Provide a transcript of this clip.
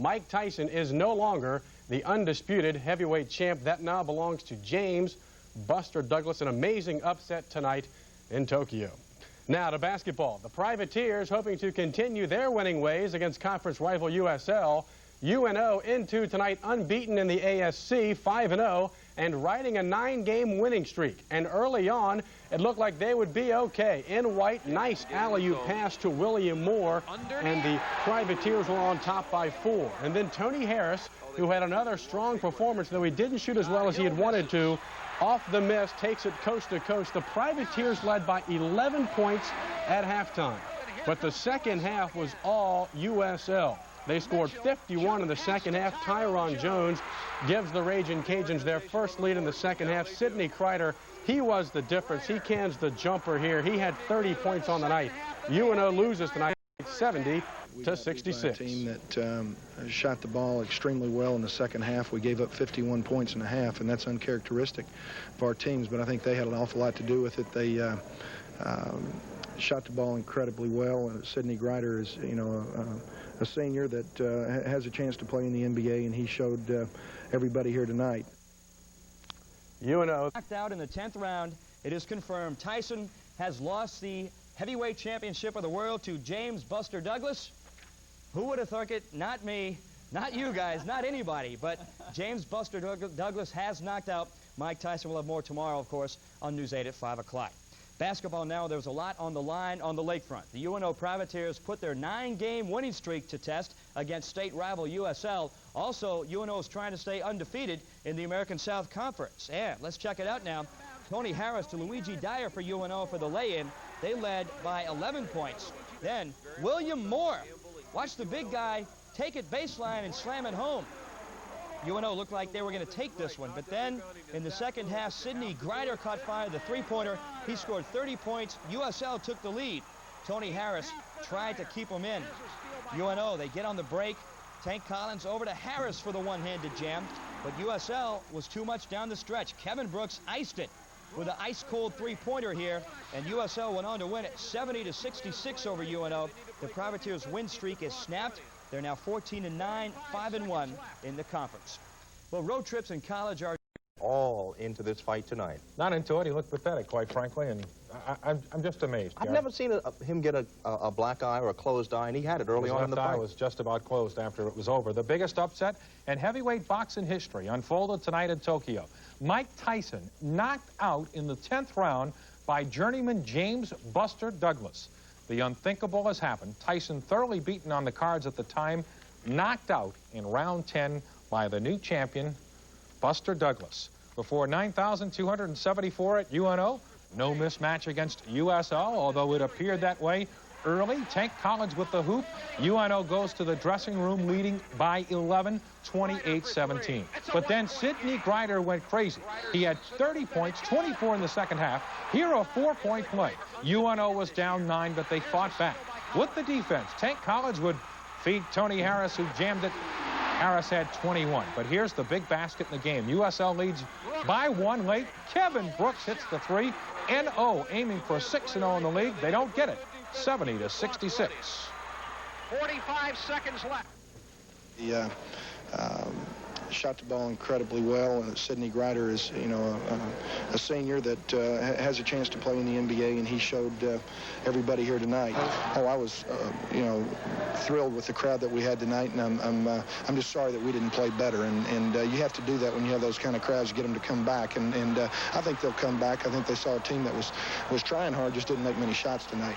Mike Tyson is no longer the undisputed heavyweight champ. That now belongs to James Buster Douglas. An amazing upset tonight in Tokyo. Now to basketball. The Privateers hoping to continue their winning ways against conference rival USL. UNO into tonight unbeaten in the ASC, 5-0, and riding a 9-game winning streak. And early on, it looked like they would be okay. In white, nice alley-oop pass to William Moore, and the Privateers were on top by 4. And then Tony Harris, who had another strong performance, though he didn't shoot as well as he had wanted to, off the miss, takes it coast to coast. The Privateers led by 11 points at halftime. But the second half was all USL. They scored 51 in the second half. Tyron Jones gives the Ragin' Cajuns their first lead in the second half. Sidney Kreider, he was the difference. He cans the jumper here. He had 30 points on the night. UNO loses tonight 70 to 66. A team that shot the ball extremely well in the second half. We gave up 51 points in a half, and that's uncharacteristic of our teams, but I think they had an awful lot to do with it. They shot the ball incredibly well. Sidney Kreider is, a senior that has a chance to play in the NBA, and he showed everybody here tonight. UNO knocked out in the 10th round. It is confirmed Tyson has lost the heavyweight championship of the world to James Buster Douglas. Who would have thunk it? Not me, not you guys, not anybody, but James Buster Douglas has knocked out Mike Tyson. We'll have more tomorrow, of course, on News 8 at 5 o'clock. Basketball now, there's a lot on the line on the lakefront. The UNO Privateers put their 9-game winning streak to test against state rival USL. Also, UNO is trying to stay undefeated in the American South Conference. And let's check it out now. Tony Harris to Luigi Dyer for UNO for the lay-in. They led by 11 points. Then William Moore. Watch the big guy take it baseline and slam it home. UNO looked like they were going to take this one, but then in the second half, Sidney Kreider caught fire, the three-pointer. He scored 30 points. USL took the lead. Tony Harris tried to keep them in. UNO, they get on the break. Tank Collins over to Harris for the one-handed jam, but USL was too much down the stretch. Kevin Brooks iced it with an ice-cold three-pointer here, and USL went on to win it 70 to 66 over UNO. The Privateers' win streak is snapped. They're now 14-9, 5-1 in the conference. Well, road trips in college are all into this fight tonight. Not into it. He looked pathetic, quite frankly, and I'm just amazed. I've never seen him get a black eye or a closed eye, and he had it early on in the fight. His left eye was just about closed after it was over. The biggest upset in heavyweight boxing history unfolded tonight in Tokyo. Mike Tyson knocked out in the 10th round by journeyman James Buster Douglas. The unthinkable has happened. Tyson, thoroughly beaten on the cards at the time, knocked out in round 10 by the new champion, Buster Douglas. Before 9,274 at UNO, no mismatch against USL, although it appeared that way early. Tank Collins with the hoop. UNO goes to the dressing room leading by 11, 28-17. But then Sidney Kreider went crazy. He had 30 points, 24 in the second half. Here a 4-point play. UNO was down 9, but they fought back. With the defense, Tank Collins would feed Tony Harris, who jammed it. Harris had 21. But here's the big basket in the game. USL leads by 1 late. Kevin Brooks hits the 3. NO aiming for 6-0 in the league. They don't get it. 70 to 66. 45 seconds left. He shot the ball incredibly well. Sidney Kreider is, a senior that has a chance to play in the NBA, and he showed everybody here tonight. Oh, I was, thrilled with the crowd that we had tonight, and I'm just sorry that we didn't play better. And you have to do that when you have those kind of crowds to get them to come back. And I think they'll come back. I think they saw a team that was trying hard, just didn't make many shots tonight.